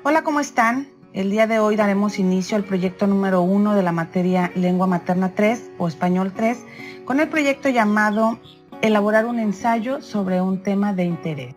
Hola, ¿cómo están? El día de hoy daremos inicio al proyecto número 1 de la materia Lengua Materna 3 o Español 3, con el proyecto llamado Elaborar un ensayo sobre un tema de interés.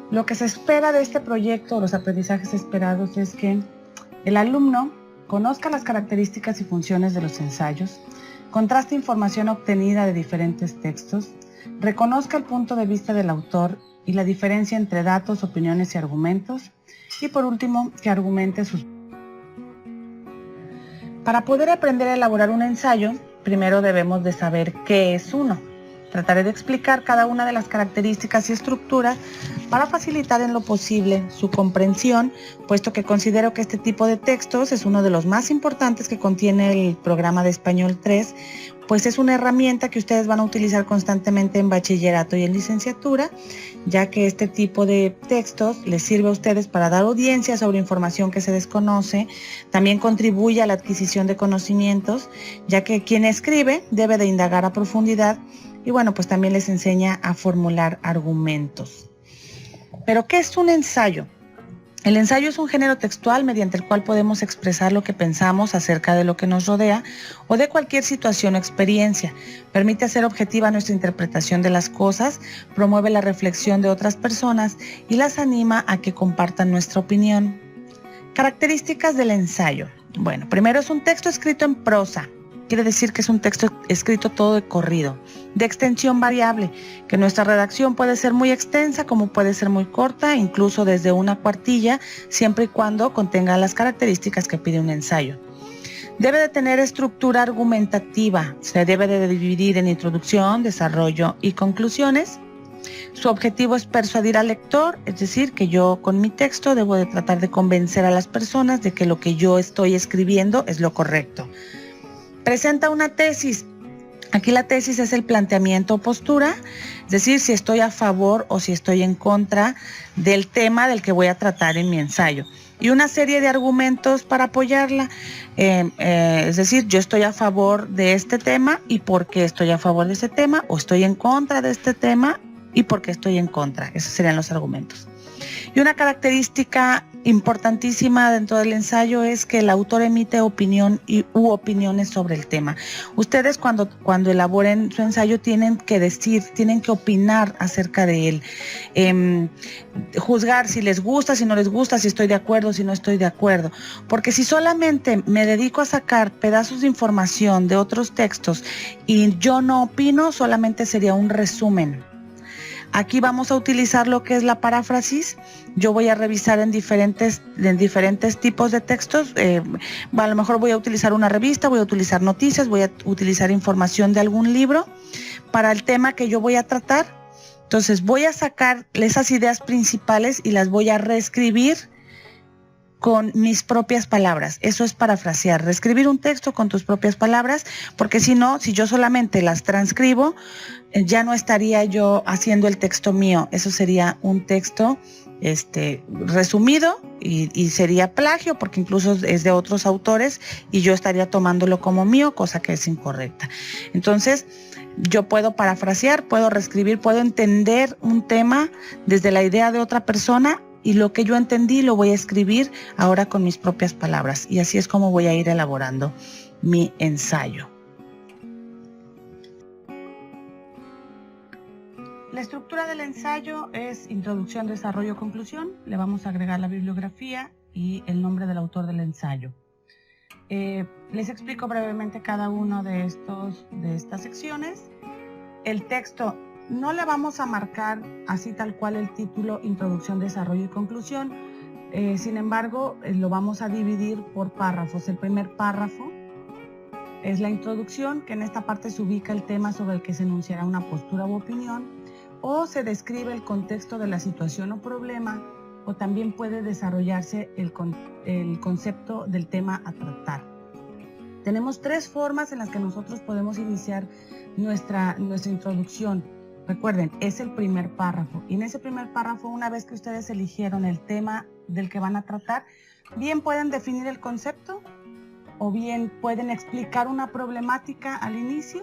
Lo que se espera de este proyecto, los aprendizajes esperados, es que el alumno conozca las características y funciones de los ensayos, contraste información obtenida de diferentes textos, reconozca el punto de vista del autor y la diferencia entre datos, opiniones y argumentos, y por último, que argumente sus... Para poder aprender a elaborar un ensayo, primero debemos de saber qué es uno. Trataré de explicar cada una de las características y estructuras para facilitar en lo posible su comprensión, puesto que considero que este tipo de textos es uno de los más importantes que contiene el programa de Español 3, pues es una herramienta que ustedes van a utilizar constantemente en bachillerato y en licenciatura, ya que este tipo de textos les sirve a ustedes para dar audiencia sobre información que se desconoce, también contribuye a la adquisición de conocimientos, ya que quien escribe debe de indagar a profundidad y bueno, pues también les enseña a formular argumentos. ¿Pero qué es un ensayo? El ensayo es un género textual mediante el cual podemos expresar lo que pensamos acerca de lo que nos rodea o de cualquier situación o experiencia. Permite hacer objetiva nuestra interpretación de las cosas, promueve la reflexión de otras personas y las anima a que compartan nuestra opinión. Características del ensayo. Bueno, primero es un texto escrito en prosa. Quiere decir que es un texto escrito todo de corrido, de extensión variable, que nuestra redacción puede ser muy extensa como puede ser muy corta, incluso desde una cuartilla, siempre y cuando contenga las características que pide un ensayo. Debe de tener estructura argumentativa, se debe de dividir en introducción, desarrollo y conclusiones. Su objetivo es persuadir al lector, es decir, que yo con mi texto debo de tratar de convencer a las personas de que lo que yo estoy escribiendo es lo correcto. Presenta una tesis. Aquí la tesis es el planteamiento o postura, es decir, si estoy a favor o si estoy en contra del tema del que voy a tratar en mi ensayo. Y una serie de argumentos para apoyarla, es decir, yo estoy a favor de este tema y por qué estoy a favor de ese tema, o estoy en contra de este tema y por qué estoy en contra. Esos serían los argumentos. Y una característica importantísima dentro del ensayo es que el autor emite opinión u opiniones sobre el tema. Ustedes cuando elaboren su ensayo tienen que decir, tienen que opinar acerca de él, juzgar si les gusta, si no les gusta, si estoy de acuerdo, si no estoy de acuerdo. Porque si solamente me dedico a sacar pedazos de información de otros textos y yo no opino, solamente sería un resumen. Aquí vamos a utilizar lo que es la paráfrasis. Yo voy a revisar en diferentes tipos de textos. A lo mejor voy a utilizar una revista, voy a utilizar noticias, voy a utilizar información de algún libro para el tema que yo voy a tratar. Entonces voy a sacar esas ideas principales y las voy a reescribir con mis propias palabras. Eso es parafrasear, reescribir un texto con tus propias palabras, porque si no, si yo solamente las transcribo, ya no estaría yo haciendo el texto mío. Eso sería un texto resumido y sería plagio, porque incluso es de otros autores y yo estaría tomándolo como mío, cosa que es incorrecta. Entonces, yo puedo parafrasear, puedo reescribir, puedo entender un tema desde la idea de otra persona y lo que yo entendí lo voy a escribir ahora con mis propias palabras. Y así es como voy a ir elaborando mi ensayo. La estructura del ensayo es introducción, desarrollo, conclusión. Le vamos a agregar la bibliografía y el nombre del autor del ensayo. Les explico brevemente cada uno de estas secciones. El texto no le vamos a marcar así tal cual el título, introducción, desarrollo y conclusión. Sin embargo, lo vamos a dividir por párrafos. El primer párrafo es la introducción, que en esta parte se ubica el tema sobre el que se enunciará una postura u opinión, o se describe el contexto de la situación o problema, o también puede desarrollarse el concepto del tema a tratar. Tenemos tres formas en las que nosotros podemos iniciar nuestra introducción. Recuerden, es el primer párrafo. Y en ese primer párrafo, una vez que ustedes eligieron el tema del que van a tratar, bien pueden definir el concepto o bien pueden explicar una problemática al inicio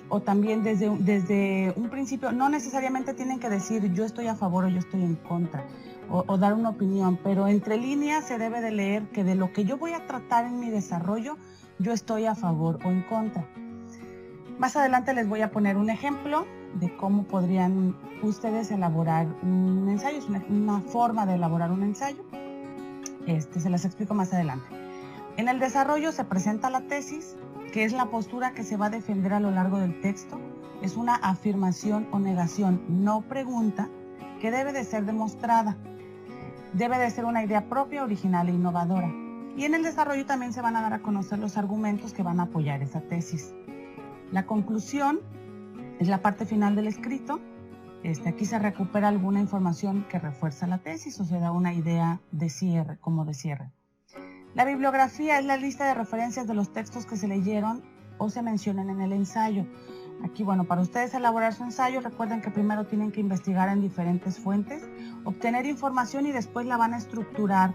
O también desde un principio, no necesariamente tienen que decir yo estoy a favor o yo estoy en contra, o dar una opinión, pero entre líneas se debe de leer que de lo que yo voy a tratar en mi desarrollo, yo estoy a favor o en contra. Más adelante les voy a poner un ejemplo de cómo podrían ustedes elaborar un ensayo, es una forma de elaborar un ensayo. Se las explico más adelante. En el desarrollo se presenta la tesis, que es la postura que se va a defender a lo largo del texto. Es una afirmación o negación, no pregunta, que debe de ser demostrada. Debe de ser una idea propia, original e innovadora. Y en el desarrollo también se van a dar a conocer los argumentos que van a apoyar esa tesis. La conclusión es la parte final del escrito. Aquí se recupera alguna información que refuerza la tesis o se da una idea de cierre, como de cierre. La bibliografía es la lista de referencias de los textos que se leyeron o se mencionan en el ensayo. Aquí, bueno, para ustedes elaborar su ensayo, recuerden que primero tienen que investigar en diferentes fuentes, obtener información y después la van a estructurar,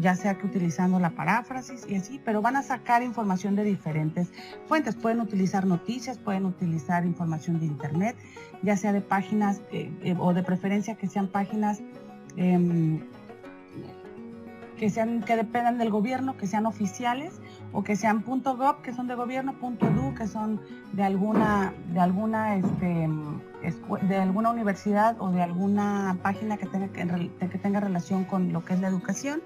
ya sea que utilizando la paráfrasis y así, pero van a sacar información de diferentes fuentes. Pueden utilizar noticias, pueden utilizar información de internet, ya sea de páginas o de preferencia que sean páginas que dependan del gobierno, que sean oficiales, o que sean .gov, que son de gobierno, .edu, que son de alguna universidad o de alguna página que tenga relación con lo que es la educación.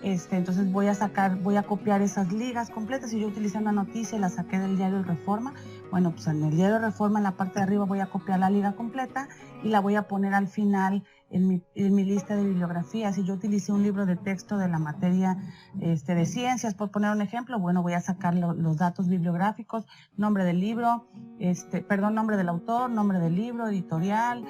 Entonces voy a copiar esas ligas completas. Si yo utilicé una noticia y la saqué del diario El Reforma, bueno, pues en el diario El Reforma, en la parte de arriba, voy a copiar la liga completa y la voy a poner al final en mi lista de bibliografía. Si yo utilicé un libro de texto de la materia de ciencias, por poner un ejemplo, bueno, voy a sacar los datos bibliográficos, nombre del libro, nombre del autor, nombre del libro, editorial,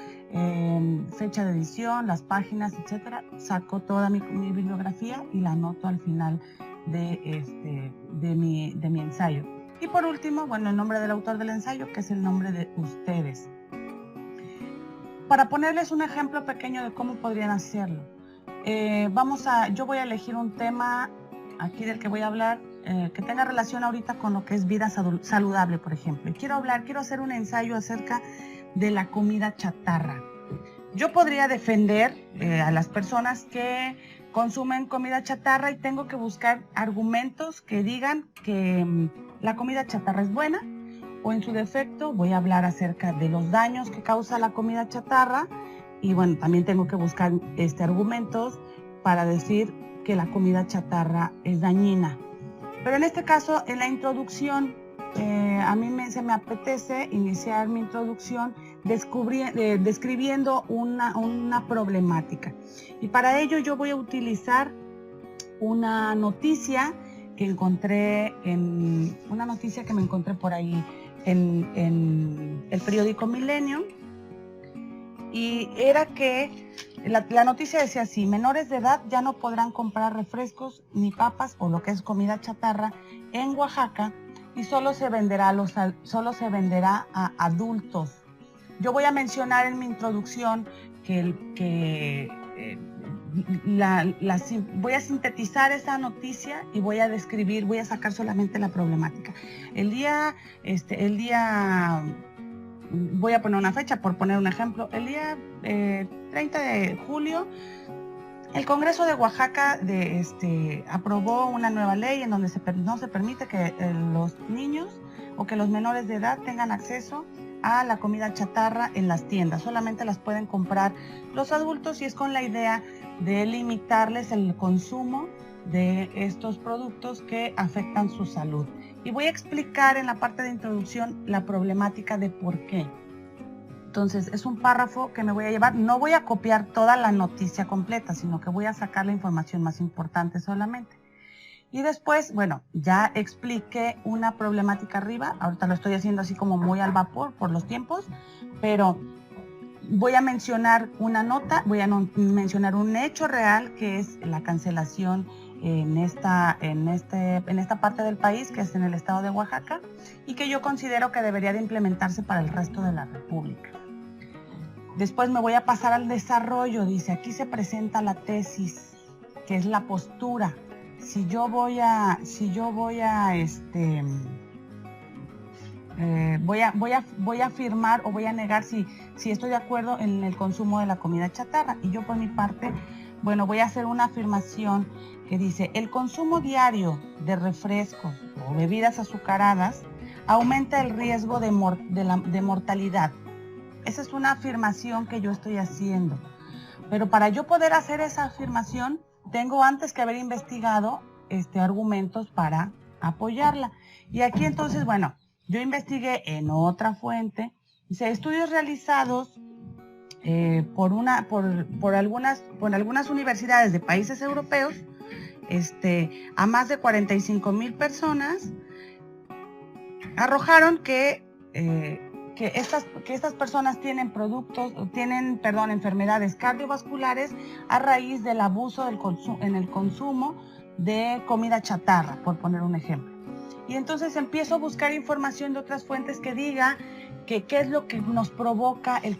fecha de edición, las páginas, etcétera. Saco toda mi bibliografía y la anoto al final de mi ensayo. Y por último, bueno, el nombre del autor del ensayo, que es el nombre de ustedes. Para ponerles un ejemplo pequeño de cómo podrían hacerlo, yo voy a elegir un tema aquí del que voy a hablar, que tenga relación ahorita con lo que es vida saludable, por ejemplo. Y quiero hacer un ensayo acerca de la comida chatarra. Yo podría defender a las personas que consumen comida chatarra y tengo que buscar argumentos que digan que la comida chatarra es buena, o en su defecto voy a hablar acerca de los daños que causa la comida chatarra y bueno, también tengo que buscar argumentos para decir que la comida chatarra es dañina. Pero en este caso, en la introducción, a mí se me apetece iniciar mi introducción describiendo una problemática. Y para ello yo voy a utilizar una noticia que me encontré por ahí en el periódico Milenio, y era que la noticia decía así: menores de edad ya no podrán comprar refrescos ni papas o lo que es comida chatarra en Oaxaca y solo se venderá a adultos. Yo voy a mencionar en mi introducción voy a sintetizar esa noticia y voy a sacar solamente la problemática. Voy a poner una fecha, por poner un ejemplo. El día 30 de julio, el Congreso de Oaxaca aprobó una nueva ley en donde no se permite que los niños o que los menores de edad tengan acceso a la comida chatarra en las tiendas. Solamente las pueden comprar los adultos y es con la idea de limitarles el consumo de estos productos que afectan su salud. Y voy a explicar en la parte de introducción la problemática de por qué. Entonces, es un párrafo que me voy a llevar. No voy a copiar toda la noticia completa, sino que voy a sacar la información más importante solamente. Y después, bueno, ya expliqué una problemática arriba. Ahorita lo estoy haciendo así como muy al vapor por los tiempos, pero voy a mencionar una nota, voy a mencionar un hecho real, que es la cancelación en esta parte del país, que es en el estado de Oaxaca, y que yo considero que debería de implementarse para el resto de la República. Después me voy a pasar al desarrollo. Dice, aquí se presenta la tesis, que es la postura. Si yo voy a voy a afirmar o voy a negar si estoy de acuerdo en el consumo de la comida chatarra. Y yo por mi parte, bueno, voy a hacer una afirmación que dice: el consumo diario de refrescos o bebidas azucaradas aumenta el riesgo de mortalidad. Esa es una afirmación que yo estoy haciendo. Pero para yo poder hacer esa afirmación, tengo antes que haber investigado argumentos para apoyarla. Y aquí entonces, bueno, yo investigué en otra fuente, dice: estudios realizados por algunas universidades de países europeos, a más de 45,000 personas, arrojaron que estas personas tienen enfermedades cardiovasculares a raíz del abuso en el consumo de comida chatarra, por poner un ejemplo. Y entonces empiezo a buscar información de otras fuentes que diga qué es lo que nos provoca el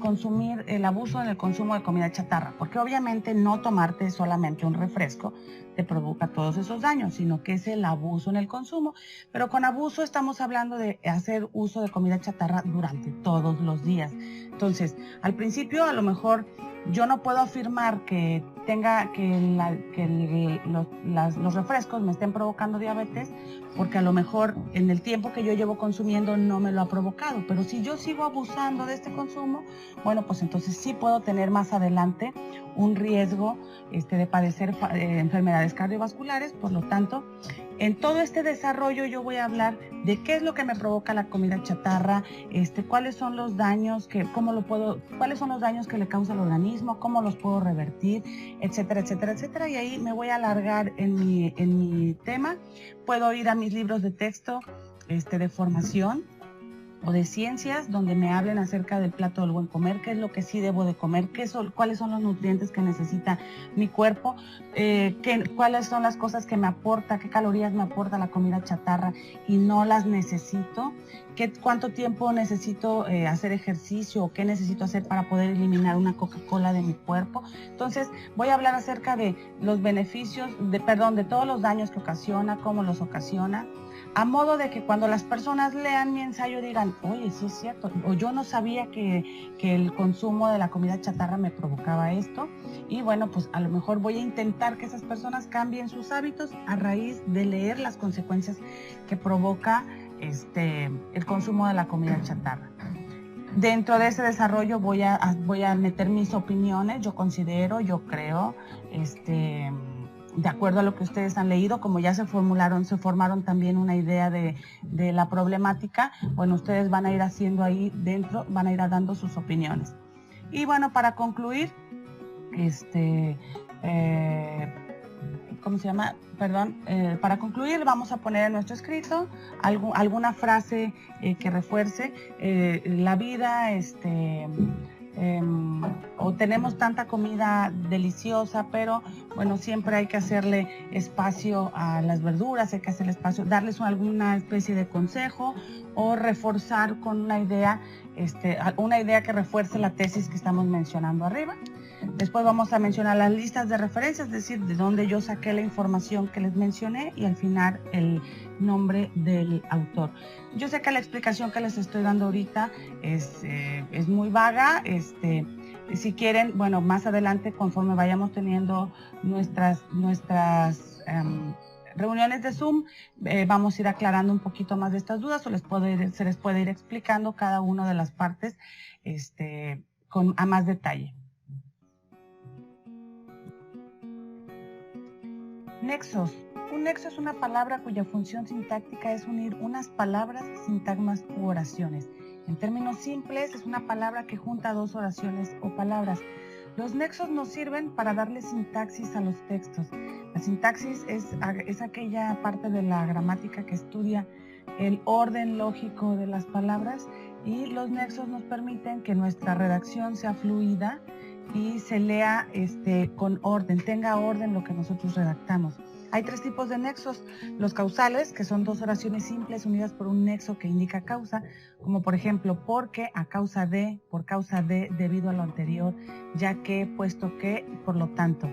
abuso en el consumo de comida chatarra, porque obviamente no tomarte solamente un refresco te provoca todos esos daños, sino que es el abuso en el consumo. Pero con abuso estamos hablando de hacer uso de comida chatarra durante todos los días. Entonces, al principio a lo mejor yo no puedo afirmar que los refrescos me estén provocando diabetes, porque a lo mejor en el tiempo que yo llevo consumiendo no me lo ha provocado. Pero si yo sigo abusando de este consumo, bueno, pues entonces sí puedo tener más adelante un riesgo de padecer enfermedades cardiovasculares. Por lo tanto, en todo este desarrollo yo voy a hablar de qué es lo que me provoca la comida chatarra, cuáles son los daños cuáles son los daños que le causa al organismo, cómo los puedo revertir, etcétera, etcétera, etcétera. Y ahí me voy a alargar en mi tema. Puedo ir a mis libros de texto de formación o de ciencias, donde me hablen acerca del plato del buen comer, qué es lo que sí debo de comer, cuáles son los nutrientes que necesita mi cuerpo, cuáles son las cosas que me aporta, qué calorías me aporta la comida chatarra y no las necesito, cuánto tiempo necesito hacer ejercicio o qué necesito hacer para poder eliminar una Coca-Cola de mi cuerpo. Entonces voy a hablar acerca de los beneficios, de todos los daños que ocasiona, cómo los ocasiona, a modo de que cuando las personas lean mi ensayo digan: oye, sí es cierto, o yo no sabía que el consumo de la comida chatarra me provocaba esto. Y bueno, pues a lo mejor voy a intentar que esas personas cambien sus hábitos a raíz de leer las consecuencias que provoca el consumo de la comida chatarra. Dentro de ese desarrollo voy a meter mis opiniones. Yo considero, yo creo, de acuerdo a lo que ustedes han leído, como ya se formaron también una idea de la problemática, bueno, ustedes van a ir haciendo ahí dentro, van a ir dando sus opiniones. Y bueno, para concluir, para concluir vamos a poner en nuestro escrito alguna frase que refuerce la vida, o tenemos tanta comida deliciosa, pero bueno, siempre hay que hacerle espacio a las verduras, hay que hacerle espacio, darles alguna especie de consejo o reforzar con una idea que refuerce la tesis que estamos mencionando arriba. Después vamos a mencionar las listas de referencias, es decir, de dónde yo saqué la información que les mencioné, y al final el nombre del autor. Yo sé que la explicación que les estoy dando ahorita es muy vaga. Si quieren, bueno, más adelante, conforme vayamos teniendo nuestras reuniones de Zoom, vamos a ir aclarando un poquito más de estas dudas, o se les puede ir explicando cada una de las partes a más detalle. Nexos. Un nexo es una palabra cuya función sintáctica es unir unas palabras, sintagmas u oraciones. En términos simples, es una palabra que junta dos oraciones o palabras. Los nexos nos sirven para darle sintaxis a los textos. La sintaxis es aquella parte de la gramática que estudia el orden lógico de las palabras, y los nexos nos permiten que nuestra redacción sea fluida y se lea con orden, tenga orden lo que nosotros redactamos. Hay tres tipos de nexos: los causales, que son dos oraciones simples unidas por un nexo que indica causa, como por ejemplo, porque, a causa de, por causa de, debido a lo anterior, ya que, puesto que, por lo tanto.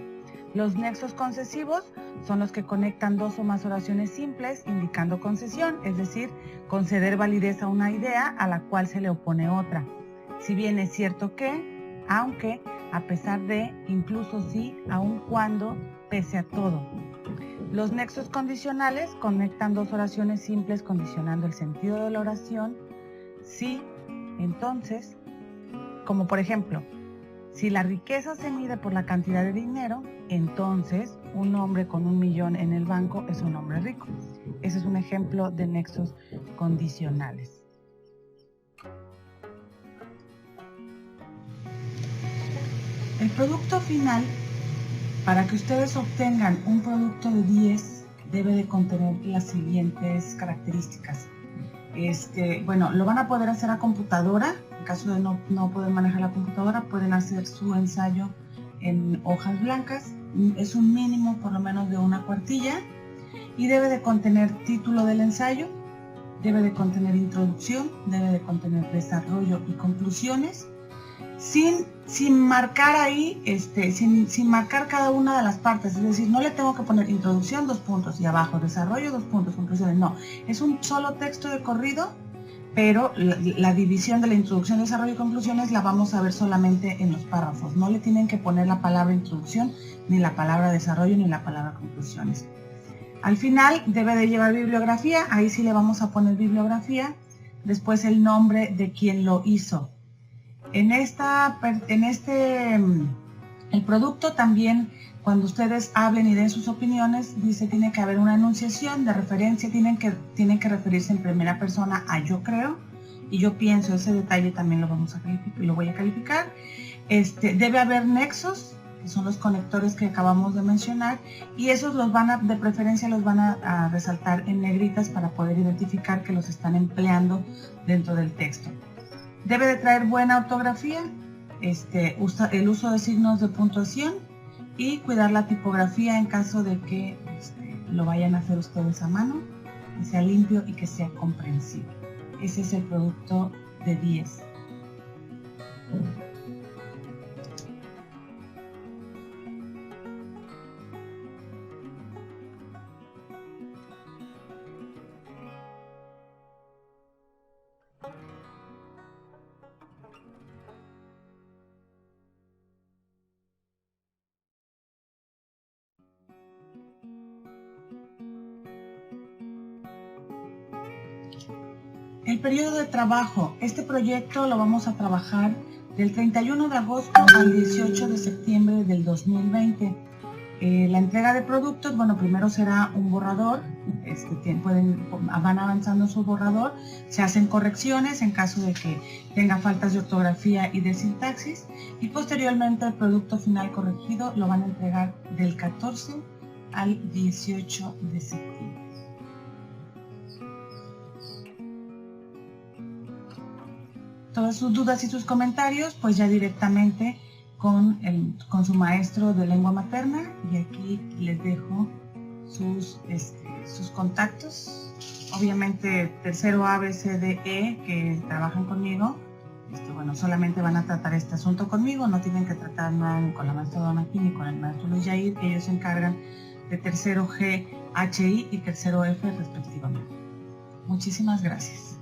Los nexos concesivos son los que conectan dos o más oraciones simples indicando concesión, es decir, conceder validez a una idea a la cual se le opone otra. Si bien es cierto que, aunque, a pesar de, incluso si, aun cuando, pese a todo. Los nexos condicionales conectan dos oraciones simples condicionando el sentido de la oración. Si, entonces, como por ejemplo, si la riqueza se mide por la cantidad de dinero, entonces un hombre con 1 millón en el banco es un hombre rico. Ese es un ejemplo de nexos condicionales. El producto final, para que ustedes obtengan un producto de 10, debe de contener las siguientes características. Bueno, lo van a poder hacer a computadora. En caso de no poder manejar la computadora, pueden hacer su ensayo en hojas blancas. Es un mínimo por lo menos de 1 cuartilla y debe de contener título del ensayo, debe de contener introducción, debe de contener desarrollo y conclusiones, sin marcar ahí, sin marcar cada una de las partes. Es decir, no le tengo que poner introducción 2 puntos y abajo desarrollo 2 puntos, conclusiones. No, es un solo texto de corrido, pero la división de la introducción, desarrollo y conclusiones la vamos a ver solamente en los párrafos. No le tienen que poner la palabra introducción, ni la palabra desarrollo, ni la palabra conclusiones. Al final debe de llevar bibliografía, ahí sí le vamos a poner bibliografía, después el nombre de quien lo hizo. El producto también, cuando ustedes hablen y den sus opiniones, dice tiene que haber una enunciación de referencia, tienen que referirse en primera persona a yo creo y yo pienso. Ese detalle también lo voy a calificar. Debe haber nexos, que son los conectores que acabamos de mencionar, y esos de preferencia los van a resaltar en negritas para poder identificar que los están empleando dentro del texto. Debe de traer buena ortografía, el uso de signos de puntuación y cuidar la tipografía en caso de que lo vayan a hacer ustedes a mano, que sea limpio y que sea comprensible. Ese es el producto de 10. El periodo de trabajo. Este proyecto lo vamos a trabajar del 31 de agosto al 18 de septiembre del 2020. La entrega de productos, bueno, primero será un borrador, van avanzando su borrador, se hacen correcciones en caso de que tenga faltas de ortografía y de sintaxis, y posteriormente el producto final corregido lo van a entregar del 14 al 18 de septiembre. Todas sus dudas y sus comentarios, pues ya directamente con su maestro de lengua materna, y aquí les dejo sus contactos. Obviamente tercero A, B, C, D, E que trabajan conmigo, bueno, solamente van a tratar este asunto conmigo, no tienen que tratar nada con la maestra Donaki ni con el maestro Luis Yair. Ellos se encargan de tercero G, H, I y tercero F respectivamente. Muchísimas gracias.